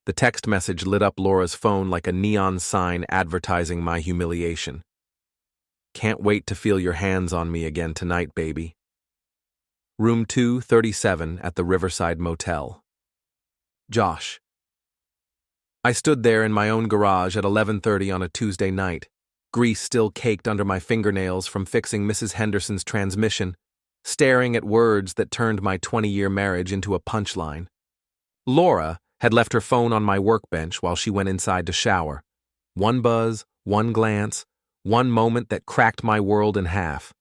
The text message lit up Laura's phone like a neon sign advertising my humiliation. Can't wait to feel your hands on me again tonight, baby. Room 237 at the Riverside Motel. Josh. I stood there in my own garage at 11:30 on a Tuesday night, grease still caked under my fingernails from fixing Mrs. Henderson's transmission, staring at words that turned my 20-year marriage into a punchline. Laura had left her phone on my workbench while she went inside to shower. One buzz, one glance, one moment that cracked my world in half.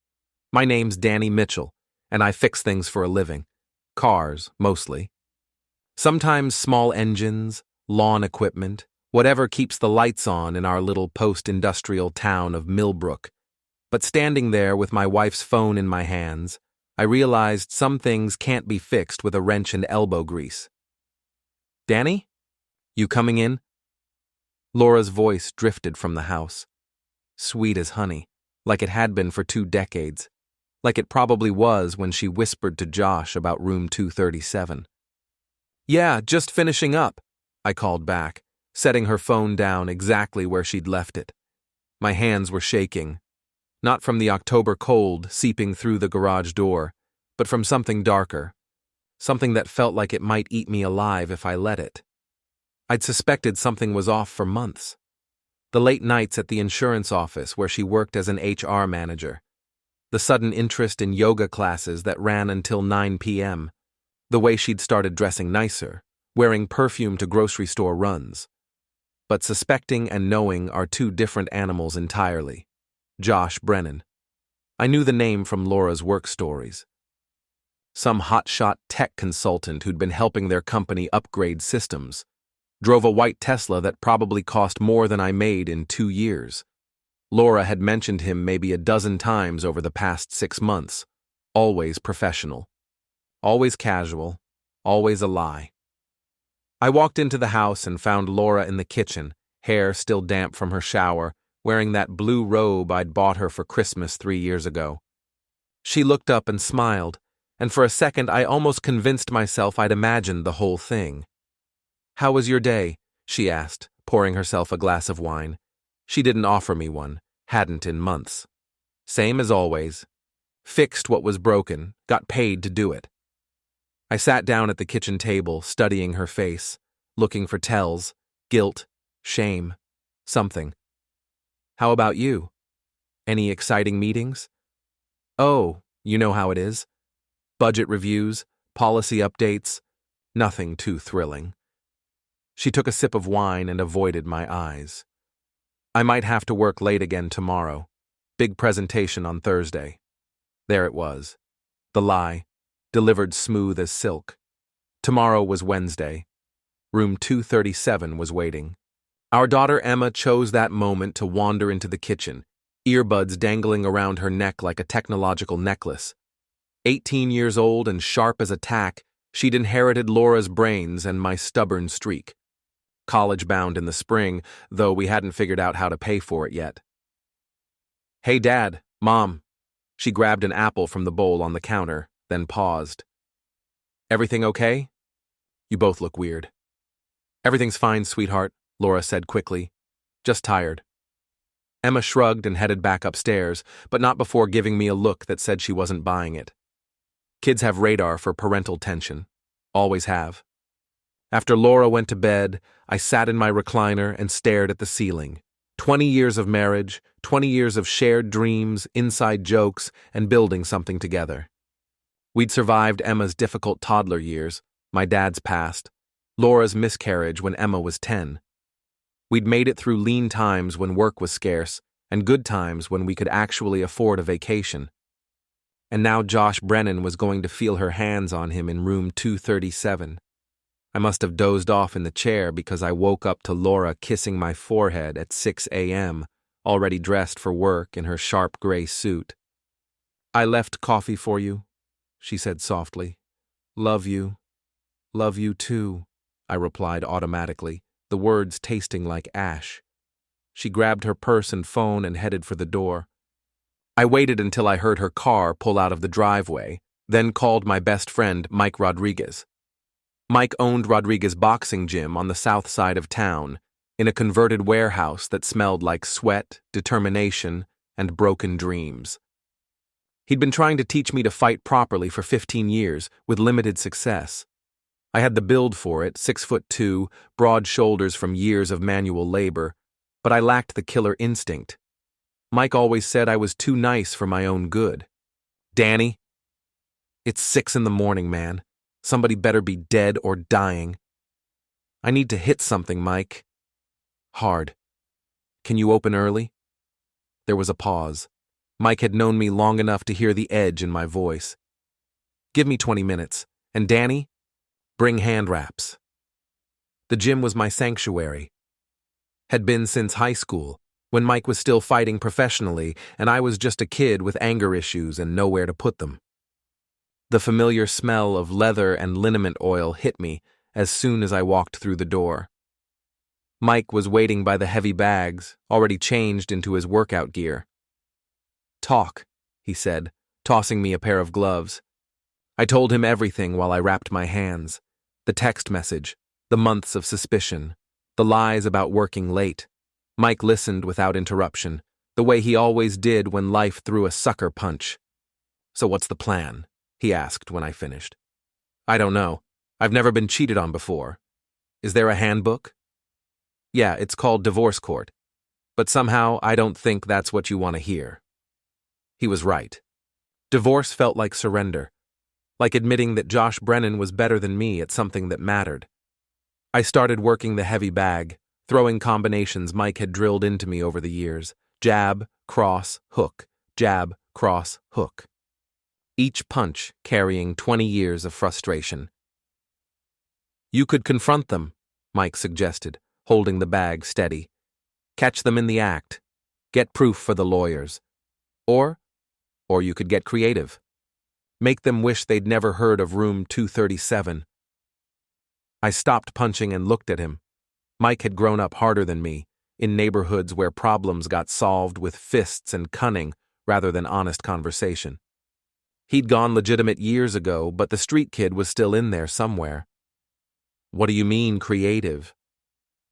My name's Danny Mitchell, and I fix things for a living. Cars, mostly. Sometimes small engines, lawn equipment, whatever keeps the lights on in our little post-industrial town of Millbrook. But standing there with my wife's phone in my hands, I realized some things can't be fixed with a wrench and elbow grease. Danny? You coming in? Laura's voice drifted from the house. Sweet as honey, like it had been for 2 decades, like it probably was when she whispered to Josh about room 237. Yeah, just finishing up, I called back, setting her phone down exactly where she'd left it. My hands were shaking, not from the October cold seeping through the garage door, but from something darker, something that felt like it might eat me alive if I let it. I'd suspected something was off for months. The late nights at the insurance office where she worked as an HR manager, the sudden interest in yoga classes that ran until 9 p.m., the way she'd started dressing nicer, wearing perfume to grocery store runs. But suspecting and knowing are 2 different animals entirely. Josh Brennan. I knew the name from Laura's work stories. Some hotshot tech consultant who'd been helping their company upgrade systems. Drove a white Tesla that probably cost more than I made in 2 years. Laura had mentioned him maybe a dozen times over the past 6 months. Always professional. Always casual. Always a lie. I walked into the house and found Laura in the kitchen, hair still damp from her shower, wearing that blue robe I'd bought her for Christmas 3 years ago. She looked up and smiled, and for a second I almost convinced myself I'd imagined the whole thing. How was your day? She asked, pouring herself a glass of wine. She didn't offer me one, hadn't in months. Same as always. Fixed what was broken, got paid to do it. I sat down at the kitchen table, studying her face, looking for tells, guilt, shame, something. How about you? Any exciting meetings? Oh, you know how it is. Budget reviews, policy updates, nothing too thrilling. She took a sip of wine and avoided my eyes. I might have to work late again tomorrow. Big presentation on Thursday. There it was. The lie, delivered smooth as silk. Tomorrow was Wednesday. Room 237 was waiting. Our daughter Emma chose that moment to wander into the kitchen, earbuds dangling around her neck like a technological necklace. 18 years old and sharp as a tack, she'd inherited Laura's brains and my stubborn streak. College-bound in the spring, though we hadn't figured out how to pay for it yet. Hey, Dad, Mom. She grabbed an apple from the bowl on the counter, then paused. Everything okay? You both look weird. Everything's fine, sweetheart, Laura said quickly. Just tired. Emma shrugged and headed back upstairs, but not before giving me a look that said she wasn't buying it. Kids have radar for parental tension. Always have. After Laura went to bed, I sat in my recliner and stared at the ceiling. 20 years of marriage, 20 years of shared dreams, inside jokes, and building something together. We'd survived Emma's difficult toddler years, my dad's past, Laura's miscarriage when Emma was 10. We'd made it through lean times when work was scarce, and good times when we could actually afford a vacation. And now Josh Brennan was going to feel her hands on him in room 237. I must have dozed off in the chair because I woke up to Laura kissing my forehead at 6 a.m., already dressed for work in her sharp gray suit. I left coffee for you, she said softly. Love you. Love you too, I replied automatically, the words tasting like ash. She grabbed her purse and phone and headed for the door. I waited until I heard her car pull out of the driveway, then called my best friend, Mike Rodriguez. Mike owned Rodriguez boxing gym on the south side of town, in a converted warehouse that smelled like sweat, determination, and broken dreams. He'd been trying to teach me to fight properly for 15 years, with limited success. I had the build for it, 6'2", broad shoulders from years of manual labor, but I lacked the killer instinct. Mike always said I was too nice for my own good. "Danny, it's 6 a.m, man. Somebody better be dead or dying. I need to hit something, Mike. Hard. Can you open early?" There was a pause. Mike had known me long enough to hear the edge in my voice. "Give me 20 minutes. And Danny, bring hand wraps." The gym was my sanctuary. Had been since high school, when Mike was still fighting professionally and I was just a kid with anger issues and nowhere to put them. The familiar smell of leather and liniment oil hit me as soon as I walked through the door. Mike was waiting by the heavy bags, already changed into his workout gear. "Talk," he said, tossing me a pair of gloves. I told him everything while I wrapped my hands. The text message, the months of suspicion, the lies about working late. Mike listened without interruption, the way he always did when life threw a sucker punch. "So what's the plan?" he asked when I finished. "I don't know. I've never been cheated on before. Is there a handbook?" "Yeah, it's called Divorce Court. But somehow I don't think that's what you want to hear." He was right. Divorce felt like surrender, like admitting that Josh Brennan was better than me at something that mattered. I started working the heavy bag, throwing combinations Mike had drilled into me over the years. Jab, cross, hook, jab, cross, hook. Each punch carrying 20 years of frustration. "You could confront them," Mike suggested, holding the bag steady. "Catch them in the act. Get proof for the lawyers. Or you could get creative. Make them wish they'd never heard of room 237. I stopped punching and looked at him. Mike had grown up harder than me, in neighborhoods where problems got solved with fists and cunning rather than honest conversation. He'd gone legitimate years ago, but the street kid was still in there somewhere. "What do you mean, creative?"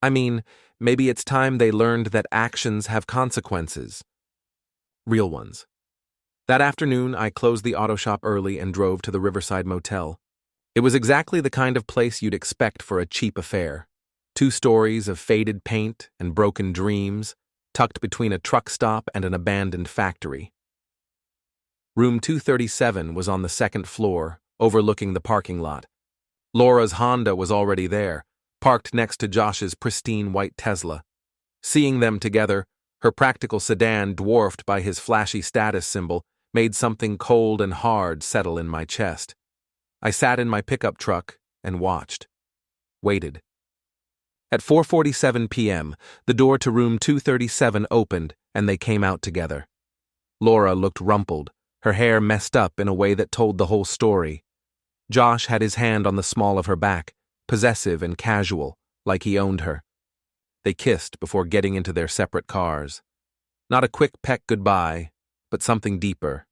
"I mean, maybe it's time they learned that actions have consequences. Real ones." That afternoon, I closed the auto shop early and drove to the Riverside Motel. It was exactly the kind of place you'd expect for a cheap affair. 2 stories of faded paint and broken dreams, tucked between a truck stop and an abandoned factory. Room 237 was on the 2nd floor, overlooking the parking lot. Laura's Honda was already there, parked next to Josh's pristine white Tesla. Seeing them together, her practical sedan dwarfed by his flashy status symbol, made something cold and hard settle in my chest. I sat in my pickup truck and watched. Waited. At 4:47 p.m., the door to room 237 opened and they came out together. Laura looked rumpled, her hair messed up in a way that told the whole story. Josh had his hand on the small of her back, possessive and casual, like he owned her. They kissed before getting into their separate cars. Not a quick peck goodbye, but something deeper,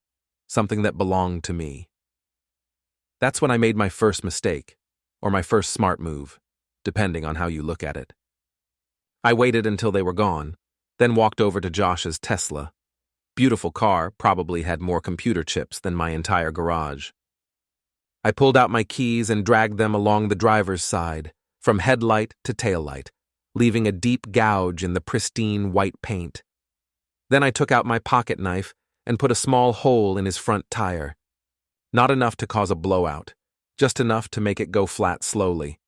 something that belonged to me. That's when I made my first mistake, or my first smart move, depending on how you look at it. I waited until they were gone, then walked over to Josh's Tesla. Beautiful car, probably had more computer chips than my entire garage. I pulled out my keys and dragged them along the driver's side, from headlight to taillight, leaving a deep gouge in the pristine white paint. Then I took out my pocket knife and put a small hole in his front tire. Not enough to cause a blowout, just enough to make it go flat slowly.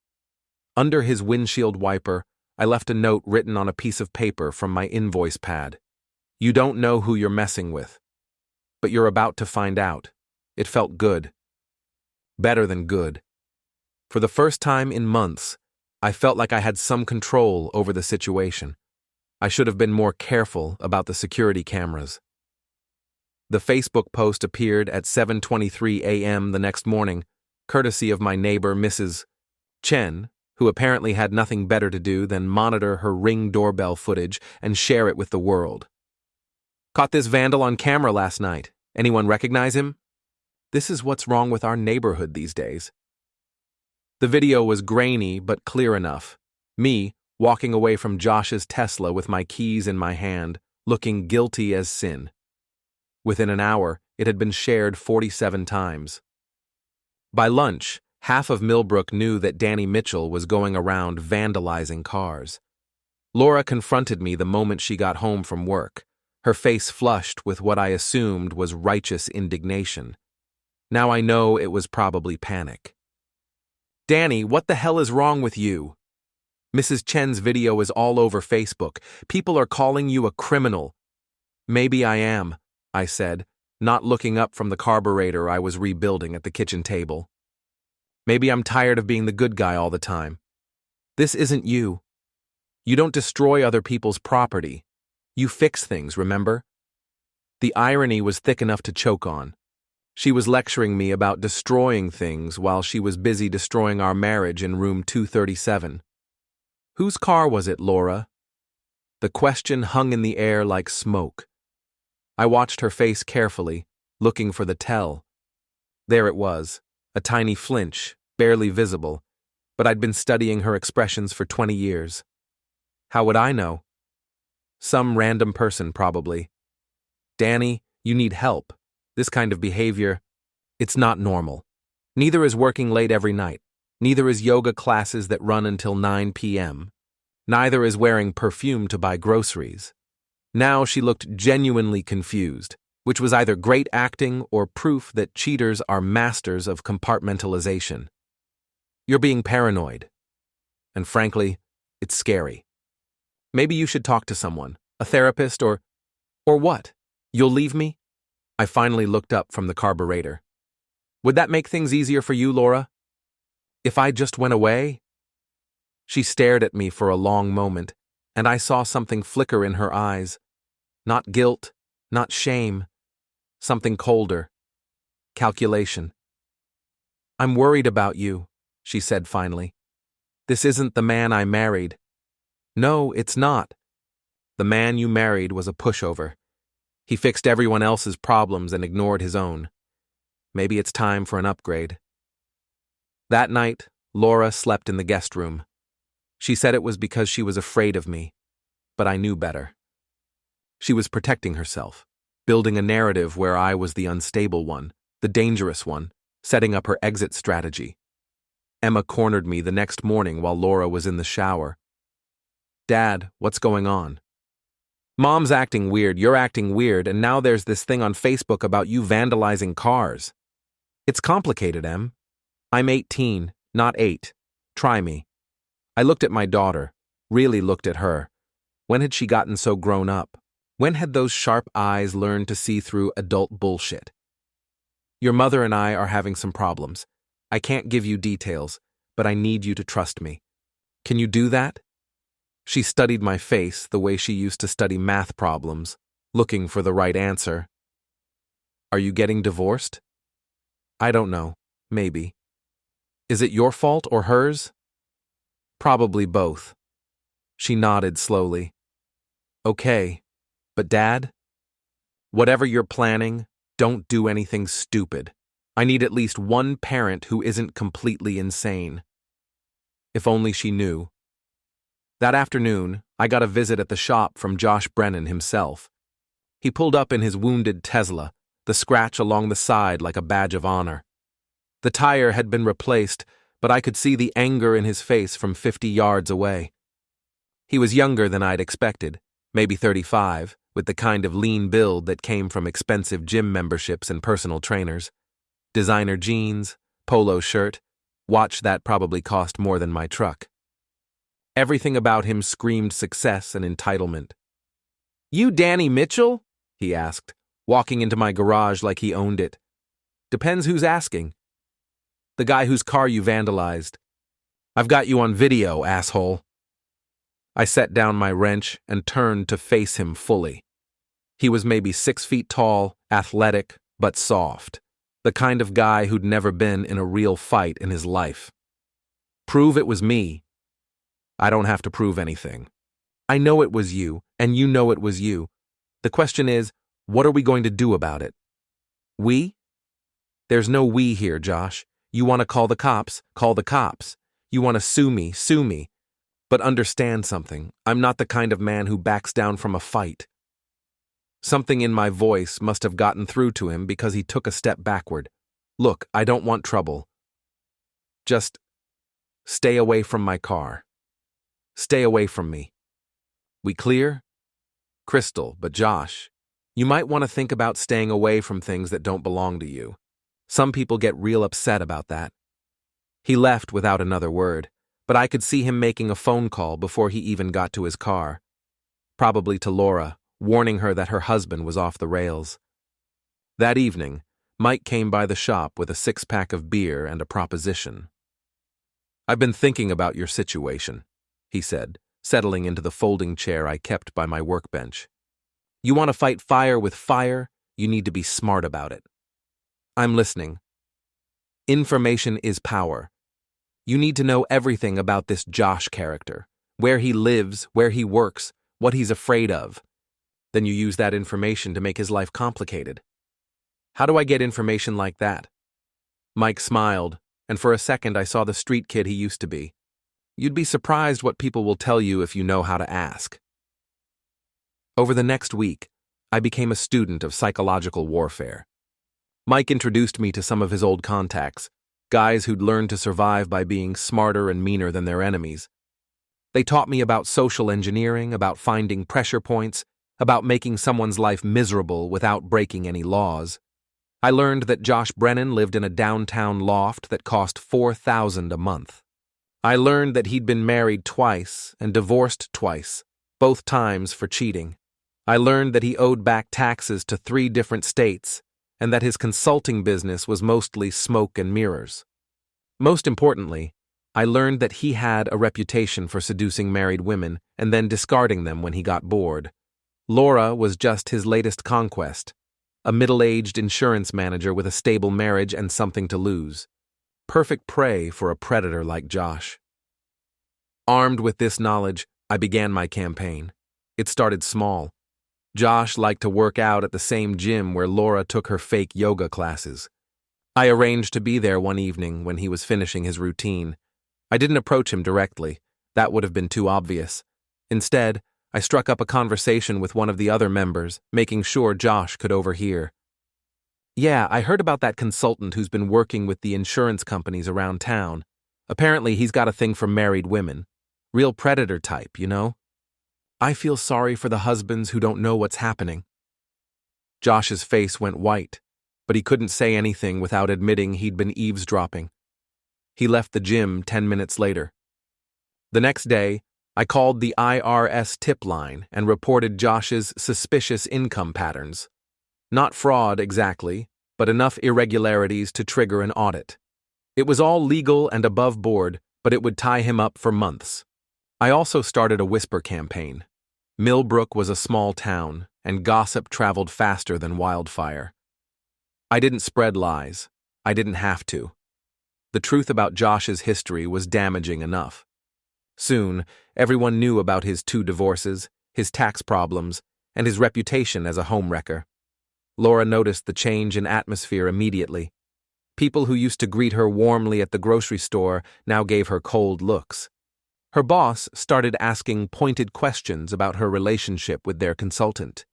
Under his windshield wiper, I left a note written on a piece of paper from my invoice pad. "You don't know who you're messing with, but you're about to find out." It felt good. Better than good. For the first time in months, I felt like I had some control over the situation. I should have been more careful about the security cameras. The Facebook post appeared at 7:23 a.m. the next morning, courtesy of my neighbor, Mrs. Chen, who apparently had nothing better to do than monitor her Ring doorbell footage and share it with the world. "Caught this vandal on camera last night. Anyone recognize him?" This is what's wrong with our neighborhood these days. The video was grainy but clear enough. Me, walking away from Josh's Tesla with my keys in my hand, looking guilty as sin. Within an hour, it had been shared 47 times. By lunch, half of Millbrook knew that Danny Mitchell was going around vandalizing cars. Laura confronted me the moment she got home from work, her face flushed with what I assumed was righteous indignation. Now I know it was probably panic. "Danny, what the hell is wrong with you? Mrs. Chen's video is all over Facebook. People are calling you a criminal." "Maybe I am," I said, not looking up from the carburetor I was rebuilding at the kitchen table. "Maybe I'm tired of being the good guy all the time. This isn't you. You don't destroy other people's property. You fix things, remember?" The irony was thick enough to choke on. She was lecturing me about destroying things while she was busy destroying our marriage in room 237. "Whose car was it, Laura?" The question hung in the air like smoke. I watched her face carefully, looking for the tell. There it was, a tiny flinch, barely visible, but I'd been studying her expressions for 20 years. How would I know? Some random person, probably. "Danny, you need help. This kind of behavior, it's not normal. Neither is working late every night. Neither is yoga classes that run until 9 p.m. Neither is wearing perfume to buy groceries." Now she looked genuinely confused, which was either great acting or proof that cheaters are masters of compartmentalization. "You're being paranoid. And frankly, it's scary. Maybe you should talk to someone, a therapist or what? You'll leave me?" I finally looked up from the carburetor. "Would that make things easier for you, Laura? If I just went away?" She stared at me for a long moment, and I saw something flicker in her eyes. Not guilt, not shame, something colder. Calculation. "I'm worried about you," she said finally. "This isn't the man I married." "No, it's not. The man you married was a pushover. He fixed everyone else's problems and ignored his own. Maybe it's time for an upgrade." That night, Laura slept in the guest room. She said it was because she was afraid of me, but I knew better. She was protecting herself, building a narrative where I was the unstable one, the dangerous one, setting up her exit strategy. Emma cornered me the next morning while Laura was in the shower. "Dad, what's going on?" "Mom's acting weird, you're acting weird, and now there's this thing on Facebook about you vandalizing cars." "It's complicated, Em. I'm 18, not 8. Try me." I looked at my daughter, really looked at her. When had she gotten so grown up? When had those sharp eyes learned to see through adult bullshit? "Your mother and I are having some problems. I can't give you details, but I need you to trust me. Can you do that?" She studied my face the way she used to study math problems, looking for the right answer. "Are you getting divorced?" "I don't know. Maybe." "Is it your fault or hers?" "Probably both." She nodded slowly. "Okay, but Dad? Whatever you're planning, don't do anything stupid. I need at least one parent who isn't completely insane." If only she knew. That afternoon, I got a visit at the shop from Josh Brennan himself. He pulled up in his wounded Tesla, the scratch along the side like a badge of honor. The tire had been replaced, but I could see the anger in his face from 50 yards away. He was younger than I'd expected, maybe 35, with the kind of lean build that came from expensive gym memberships and personal trainers. Designer jeans, polo shirt, watch that probably cost more than my truck. Everything about him screamed success and entitlement. "You Danny Mitchell?" he asked, walking into my garage like he owned it. "Depends who's asking." "The guy whose car you vandalized. I've got you on video, asshole." I set down my wrench and turned to face him fully. He was maybe 6 feet tall, athletic, but soft. The kind of guy who'd never been in a real fight in his life. "Prove it was me." "I don't have to prove anything. I know it was you, and you know it was you. The question is, what are we going to do about it?" "We?" "There's no we here, Josh. You want to call the cops? Call the cops. You want to sue me? Sue me. But understand something. I'm not the kind of man who backs down from a fight. Something in my voice must have gotten through to him because he took a step backward. Look, I don't want trouble. Just stay away from my car. Stay away from me. We clear? Crystal, but Josh, you might want to think about staying away from things that don't belong to you. Some people get real upset about that. He left without another word, but I could see him making a phone call before he even got to his car. Probably to Laura, warning her that her husband was off the rails. That evening, Mike came by the shop with a 6-pack of beer and a proposition. I've been thinking about your situation, he said, settling into the folding chair I kept by my workbench. You want to fight fire with fire? You need to be smart about it. I'm listening. Information is power. You need to know everything about this Josh character, where he lives, where he works, what he's afraid of. Then you use that information to make his life complicated. How do I get information like that? Mike smiled, and for a second I saw the street kid he used to be. You'd be surprised what people will tell you if you know how to ask. Over the next week, I became a student of psychological warfare. Mike introduced me to some of his old contacts, guys who'd learned to survive by being smarter and meaner than their enemies. They taught me about social engineering, about finding pressure points, about making someone's life miserable without breaking any laws. I learned that Josh Brennan lived in a downtown loft that cost $4,000 a month. I learned that he'd been married twice and divorced twice, both times for cheating. I learned that he owed back taxes to 3 different states, and that his consulting business was mostly smoke and mirrors. Most importantly, I learned that he had a reputation for seducing married women and then discarding them when he got bored. Laura was just his latest conquest, a middle-aged insurance manager with a stable marriage and something to lose. Perfect prey for a predator like Josh. Armed with this knowledge, I began my campaign. It started small. Josh liked to work out at the same gym where Laura took her fake yoga classes. I arranged to be there one evening when he was finishing his routine. I didn't approach him directly. That would have been too obvious. Instead, I struck up a conversation with one of the other members, making sure Josh could overhear. Yeah, I heard about that consultant who's been working with the insurance companies around town. Apparently he's got a thing for married women. Real predator type, you know? I feel sorry for the husbands who don't know what's happening. Josh's face went white, but he couldn't say anything without admitting he'd been eavesdropping. He left the gym 10 minutes later. The next day, I called the IRS tip line and reported Josh's suspicious income patterns. Not fraud exactly, but enough irregularities to trigger an audit. It was all legal and above board, but it would tie him up for months. I also started a whisper campaign. Millbrook was a small town, and gossip traveled faster than wildfire. I didn't spread lies. I didn't have to. The truth about Josh's history was damaging enough. Soon, everyone knew about his 2 divorces, his tax problems, and his reputation as a homewrecker. Laura noticed the change in atmosphere immediately. People who used to greet her warmly at the grocery store now gave her cold looks. Her boss started asking pointed questions about her relationship with their consultant.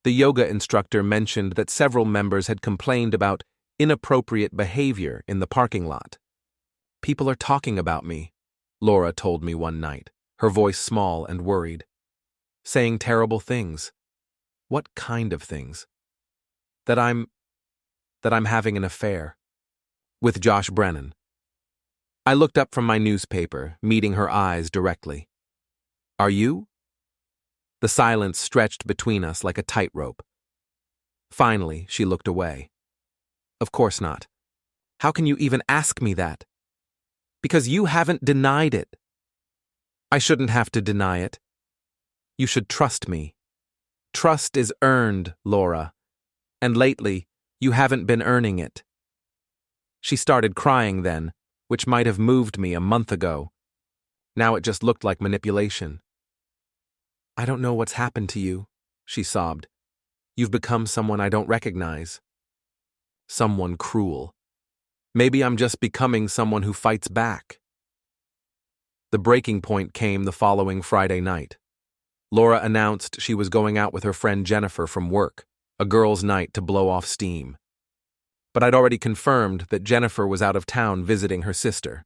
The yoga instructor mentioned that several members had complained about inappropriate behavior in the parking lot. People are talking about me, Laura told me one night, her voice small and worried. Saying terrible things. What kind of things? That I'm having an affair. With Josh Brennan. I looked up from my newspaper, meeting her eyes directly. Are you? The silence stretched between us like a tightrope. Finally, she looked away. Of course not. How can you even ask me that? Because you haven't denied it. I shouldn't have to deny it. You should trust me. Trust is earned, Laura. And lately, you haven't been earning it. She started crying then, which might have moved me a month ago. Now it just looked like manipulation. I don't know what's happened to you, she sobbed. You've become someone I don't recognize. Someone cruel. Maybe I'm just becoming someone who fights back. The breaking point came the following Friday night. Laura announced she was going out with her friend Jennifer from work, a girls' night to blow off steam. But I'd already confirmed that Jennifer was out of town visiting her sister.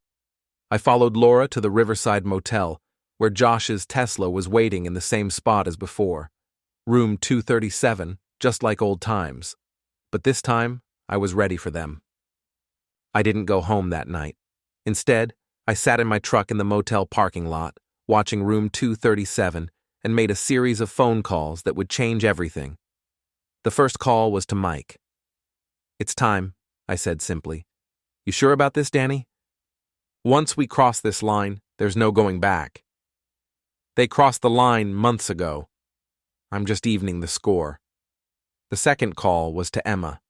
I followed Laura to the Riverside Motel, where Josh's Tesla was waiting in the same spot as before. Room 237, just like old times. But this time, I was ready for them. I didn't go home that night. Instead, I sat in my truck in the motel parking lot, watching room 237, and made a series of phone calls that would change everything. The first call was to Mike. "It's time," I said simply. "You sure about this, Danny? Once we cross this line, there's no going back. They crossed the line months ago. I'm just evening the score." The second call was to Emma.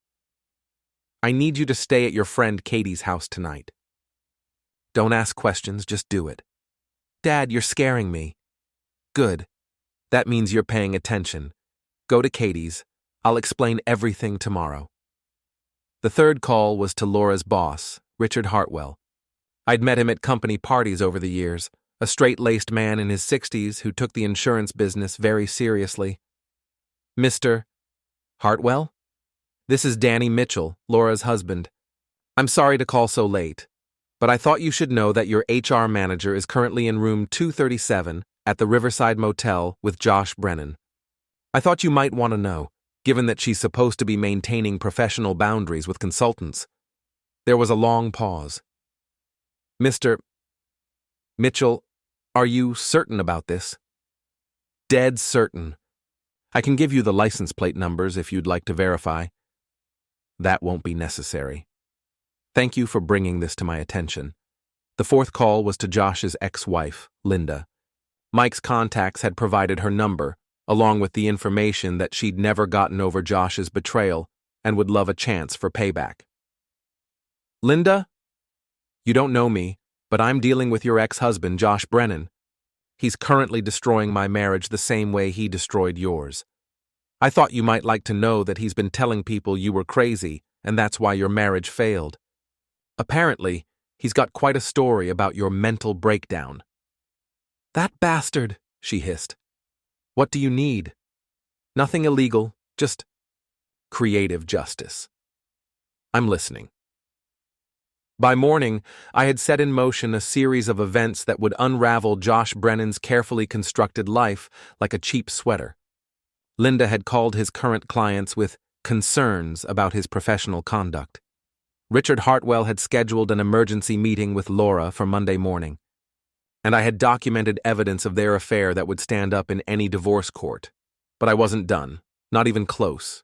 "I need you to stay at your friend Katie's house tonight. Don't ask questions, just do it." "Dad, you're scaring me." "Good. That means you're paying attention. Go to Katie's. I'll explain everything tomorrow." The third call was to Laura's boss, Richard Hartwell. I'd met him at company parties over the years, a straight-laced man in his 60s who took the insurance business very seriously. "Mr. Hartwell? This is Danny Mitchell, Laura's husband. I'm sorry to call so late, but I thought you should know that your HR manager is currently in room 237 at the Riverside Motel with Josh Brennan. I thought you might want to know, given that she's supposed to be maintaining professional boundaries with consultants." There was a long pause. "Mr. Mitchell, are you certain about this?" "Dead certain. I can give you the license plate numbers if you'd like to verify." "That won't be necessary. Thank you for bringing this to my attention." The fourth call was to Josh's ex-wife, Linda. Mike's contacts had provided her number, along with the information that she'd never gotten over Josh's betrayal and would love a chance for payback. "Linda? You don't know me, but I'm dealing with your ex-husband, Josh Brennan. He's currently destroying my marriage the same way he destroyed yours. I thought you might like to know that he's been telling people you were crazy, and that's why your marriage failed. Apparently, he's got quite a story about your mental breakdown." "That bastard," she hissed. "What do you need?" "Nothing illegal, just creative justice." "I'm listening." By morning, I had set in motion a series of events that would unravel Josh Brennan's carefully constructed life like a cheap sweater. Linda had called his current clients with concerns about his professional conduct. Richard Hartwell had scheduled an emergency meeting with Laura for Monday morning, and I had documented evidence of their affair that would stand up in any divorce court. But I wasn't done, not even close.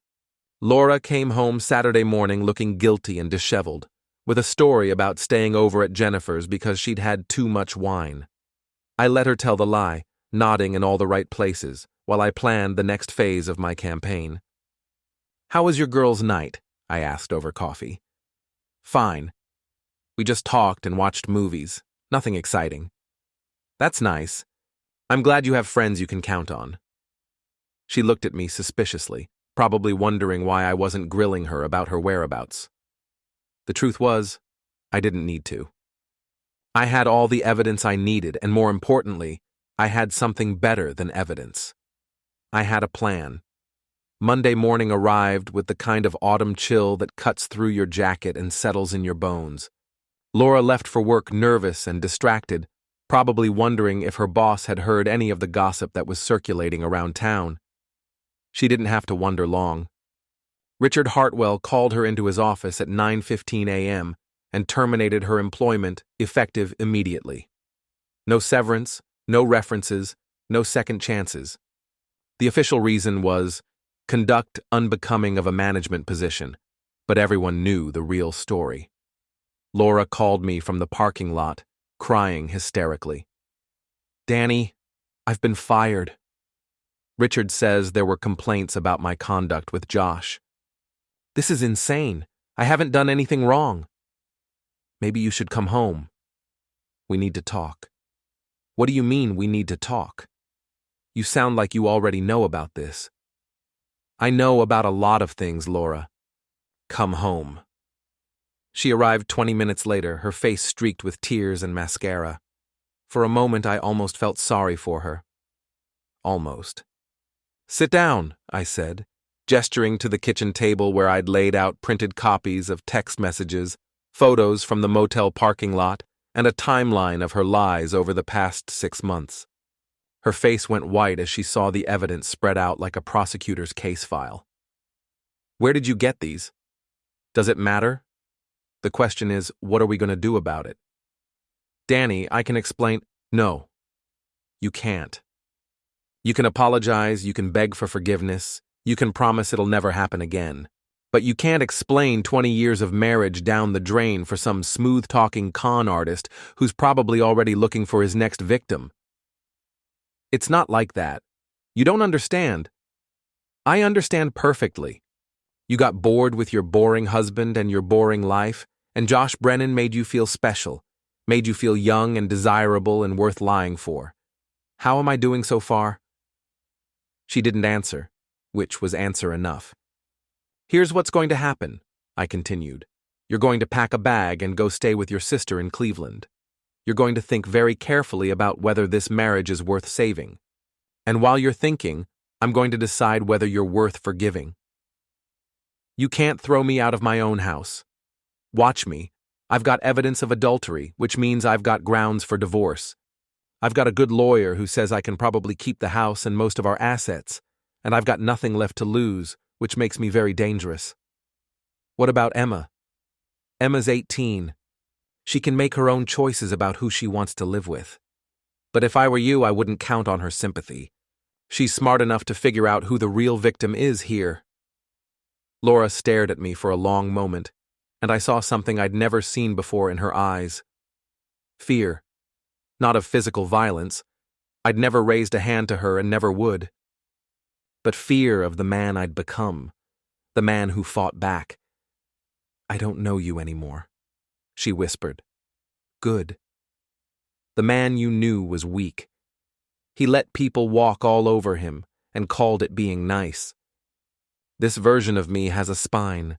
Laura came home Saturday morning looking guilty and disheveled, with a story about staying over at Jennifer's because she'd had too much wine. I let her tell the lie, nodding in all the right places, while I planned the next phase of my campaign. "How was your girls' night?" I asked over coffee. "Fine. We just talked and watched movies. Nothing exciting." "That's nice. I'm glad you have friends you can count on." She looked at me suspiciously, probably wondering why I wasn't grilling her about her whereabouts. The truth was, I didn't need to. I had all the evidence I needed, and more importantly, I had something better than evidence. I had a plan. Monday morning arrived with the kind of autumn chill that cuts through your jacket and settles in your bones. Laura left for work nervous and distracted, probably wondering if her boss had heard any of the gossip that was circulating around town. She didn't have to wonder long. Richard Hartwell called her into his office at 9:15 a.m. and terminated her employment effective immediately. No severance, no references, no second chances. The official reason was conduct unbecoming of a management position, but everyone knew the real story. Laura called me from the parking lot, crying hysterically. "Danny, I've been fired. Richard says there were complaints about my conduct with Josh. This is insane. I haven't done anything wrong. Maybe you should come home. We need to talk." "What do you mean we need to talk? You sound like you already know about this." "I know about a lot of things, Laura. Come home." She arrived 20 minutes later, her face streaked with tears and mascara. For a moment, I almost felt sorry for her. Almost. "Sit down," I said, gesturing to the kitchen table where I'd laid out printed copies of text messages, photos from the motel parking lot, and a timeline of her lies over the past 6 months. Her face went white as she saw the evidence spread out like a prosecutor's case file. "Where did you get these? Does it matter? The question is, what are we going to do about it?" "Danny, I can explain." "No, you can't. You can apologize, you can beg for forgiveness, you can promise it'll never happen again. But you can't explain 20 years of marriage down the drain for some smooth-talking con artist who's probably already looking for his next victim. It's not like that. You don't understand. I understand perfectly. You got bored with your boring husband and your boring life, and Josh Brennan made you feel special, made you feel young and desirable and worth lying for. How am I doing so far?" She didn't answer, which was answer enough. "Here's what's going to happen," I continued. "You're going to pack a bag and go stay with your sister in Cleveland. You're going to think very carefully about whether this marriage is worth saving. And while you're thinking, I'm going to decide whether you're worth forgiving. You can't throw me out of my own house. Watch me. I've got evidence of adultery, which means I've got grounds for divorce. I've got a good lawyer who says I can probably keep the house and most of our assets, and I've got nothing left to lose, which makes me very dangerous. What about Emma? Emma's 18. She can make her own choices about who she wants to live with. But if I were you, I wouldn't count on her sympathy. She's smart enough to figure out who the real victim is here." Laura stared at me for a long moment, and I saw something I'd never seen before in her eyes. Fear. Not of physical violence. I'd never raised a hand to her and never would. But fear of the man I'd become, the man who fought back. "I don't know you anymore," she whispered. "Good. The man you knew was weak. He let people walk all over him and called it being nice. This version of me has a spine.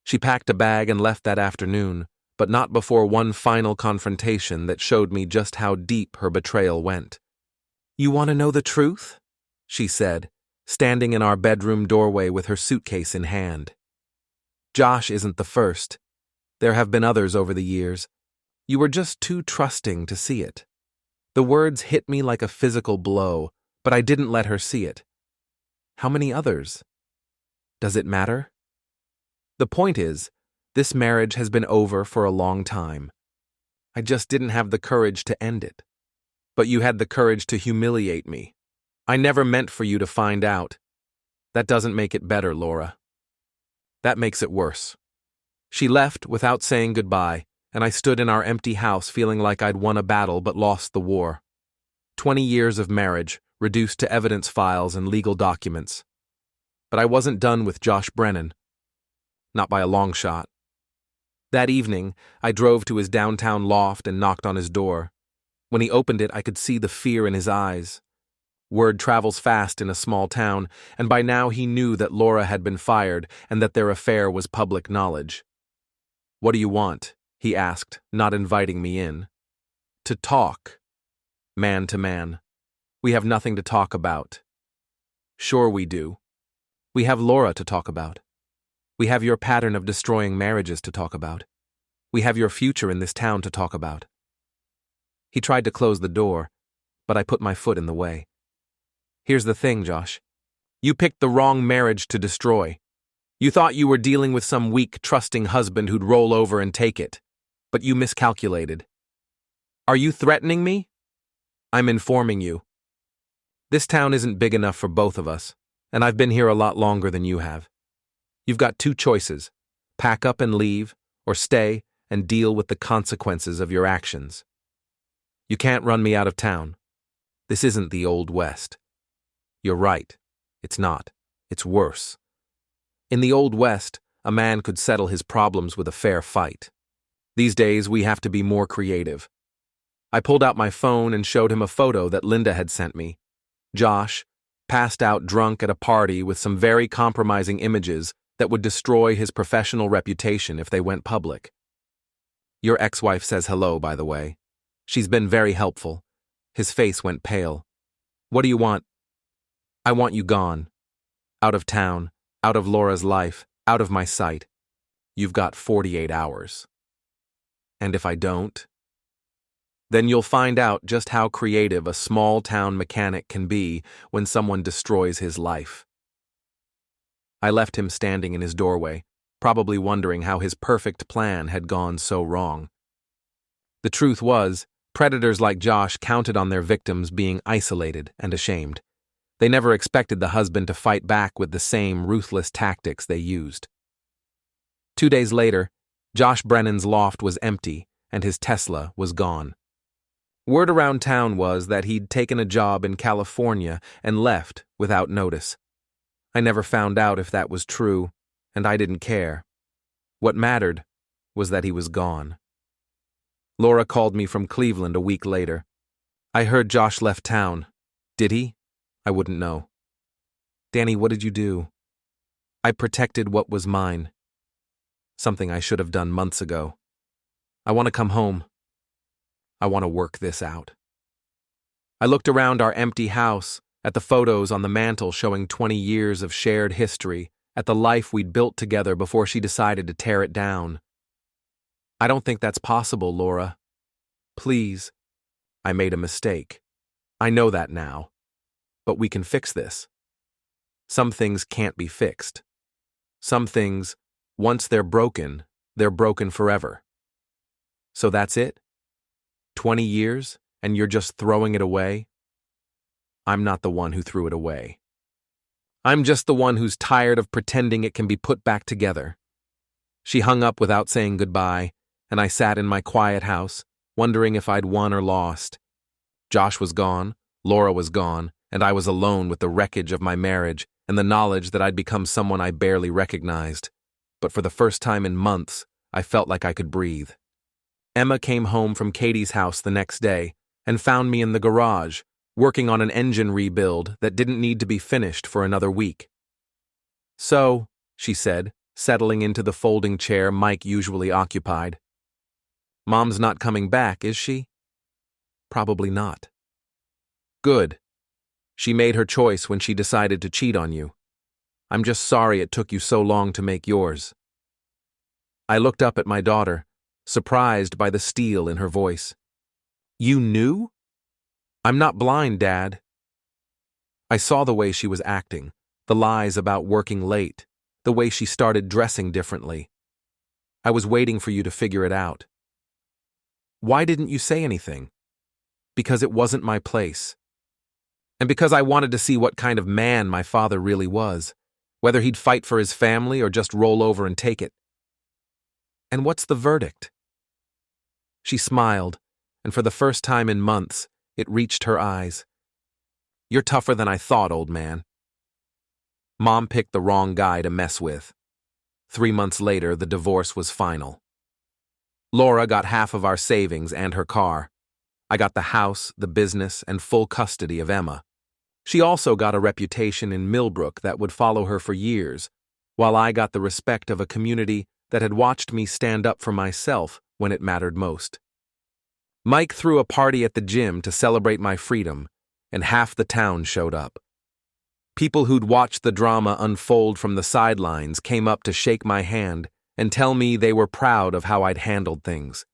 She packed a bag and left that afternoon, but not before one final confrontation that showed me just how deep her betrayal went. "You want to know the truth?" she said, standing in our bedroom doorway with her suitcase in hand. "Josh isn't the first. There have been others over the years. You were just too trusting to see it." The words hit me like a physical blow, but I didn't let her see it. "How many others? Does it matter?" "The point is, this marriage has been over for a long time. I just didn't have the courage to end it. But you had the courage to humiliate me. I never meant for you to find out. That doesn't make it better, Laura. That makes it worse." She left without saying goodbye, and I stood in our empty house feeling like I'd won a battle but lost the war. 20 years of marriage, reduced to evidence files and legal documents. But I wasn't done with Josh Brennan. Not by a long shot. That evening, I drove to his downtown loft and knocked on his door. When he opened it, I could see the fear in his eyes. Word travels fast in a small town, and by now he knew that Laura had been fired and that their affair was public knowledge. "What do you want?" he asked, not inviting me in. "To talk. Man to man. We have nothing to talk about." "Sure we do. We have Laura to talk about. We have your pattern of destroying marriages to talk about. We have your future in this town to talk about." He tried to close the door, but I put my foot in the way. "Here's the thing, Josh. You picked the wrong marriage to destroy. You thought you were dealing with some weak, trusting husband who'd roll over and take it, but you miscalculated. Are you threatening me? I'm informing you. This town isn't big enough for both of us, and I've been here a lot longer than you have. You've got two choices: pack up and leave, or stay and deal with the consequences of your actions. You can't run me out of town. This isn't the Old West." You're right. It's not. It's worse. In the Old West, a man could settle his problems with a fair fight. These days, we have to be more creative. I pulled out my phone and showed him a photo that Linda had sent me. Josh, passed out drunk at a party with some very compromising images that would destroy his professional reputation if they went public. Your ex-wife says hello, by the way. She's been very helpful. His face went pale. What do you want? I want you gone. Out of town, out of Laura's life, out of my sight. You've got 48 hours. And if I don't? Then you'll find out just how creative a small-town mechanic can be when someone destroys his life. I left him standing in his doorway, probably wondering how his perfect plan had gone so wrong. The truth was, predators like Josh counted on their victims being isolated and ashamed. They never expected the husband to fight back with the same ruthless tactics they used. 2 days later, Josh Brennan's loft was empty and his Tesla was gone. Word around town was that he'd taken a job in California and left without notice. I never found out if that was true, and I didn't care. What mattered was that he was gone. Laura called me from Cleveland a week later. I heard Josh left town. Did he? I wouldn't know. Danny, what did you do? I protected what was mine. Something I should have done months ago. I want to come home. I want to work this out. I looked around our empty house, at the photos on the mantel showing 20 years of shared history, at the life we'd built together before she decided to tear it down. I don't think that's possible, Laura. Please. I made a mistake. I know that now. But we can fix this. Some things can't be fixed. Some things, once they're broken forever. So that's it? 20 years, and you're just throwing it away? I'm not the one who threw it away. I'm just the one who's tired of pretending it can be put back together. She hung up without saying goodbye, and I sat in my quiet house, wondering if I'd won or lost. Josh was gone, Laura was gone, and I was alone with the wreckage of my marriage and the knowledge that I'd become someone I barely recognized. But for the first time in months, I felt like I could breathe. Emma came home from Katie's house the next day and found me in the garage, working on an engine rebuild that didn't need to be finished for another week. So, she said, settling into the folding chair Mike usually occupied. Mom's not coming back, is she? Probably not. Good. She made her choice when she decided to cheat on you. I'm just sorry it took you so long to make yours. I looked up at my daughter, surprised by the steel in her voice. You knew? I'm not blind, Dad. I saw the way she was acting, the lies about working late, the way she started dressing differently. I was waiting for you to figure it out. Why didn't you say anything? Because it wasn't my place. And because I wanted to see what kind of man my father really was, whether he'd fight for his family or just roll over and take it. And what's the verdict? She smiled, and for the first time in months, it reached her eyes. You're tougher than I thought, old man. Mom picked the wrong guy to mess with. 3 months later, the divorce was final. Laura got half of our savings and her car. I got the house, the business, and full custody of Emma. She also got a reputation in Millbrook that would follow her for years, while I got the respect of a community that had watched me stand up for myself when it mattered most. Mike threw a party at the gym to celebrate my freedom, and half the town showed up. People who'd watched the drama unfold from the sidelines came up to shake my hand and tell me they were proud of how I'd handled things.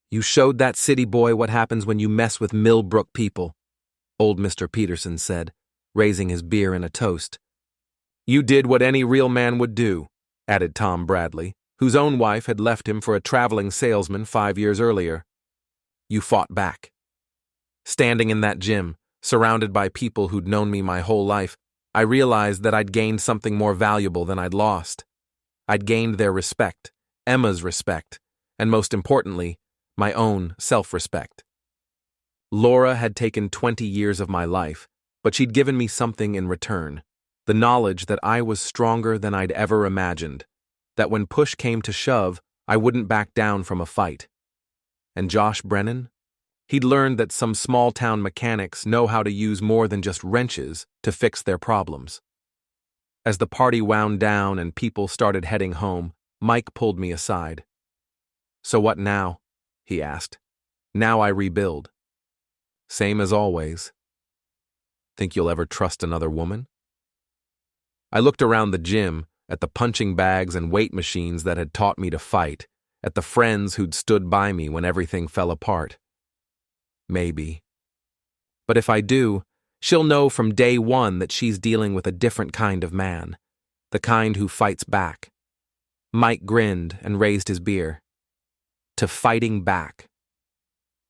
You showed that city boy what happens when you mess with Millbrook people, old Mr. Peterson said, raising his beer in a toast. You did what any real man would do, added Tom Bradley, whose own wife had left him for a traveling salesman 5 years earlier. You fought back. Standing in that gym, surrounded by people who'd known me my whole life, I realized that I'd gained something more valuable than I'd lost. I'd gained their respect, Emma's respect, and most importantly, my own self-respect. Laura had taken 20 years of my life, but she'd given me something in return, the knowledge that I was stronger than I'd ever imagined, that when push came to shove, I wouldn't back down from a fight. And Josh Brennan? He'd learned that some small-town mechanics know how to use more than just wrenches to fix their problems. As the party wound down and people started heading home, Mike pulled me aside. So what now? He asked. Now I rebuild. Same as always. Think you'll ever trust another woman? I looked around the gym, at the punching bags and weight machines that had taught me to fight, at the friends who'd stood by me when everything fell apart. Maybe. But if I do, she'll know from day one that she's dealing with a different kind of man, the kind who fights back. Mike grinned and raised his beer. To fighting back.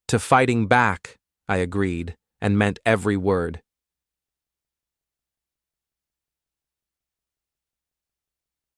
To fighting back, I agreed, and meant every word.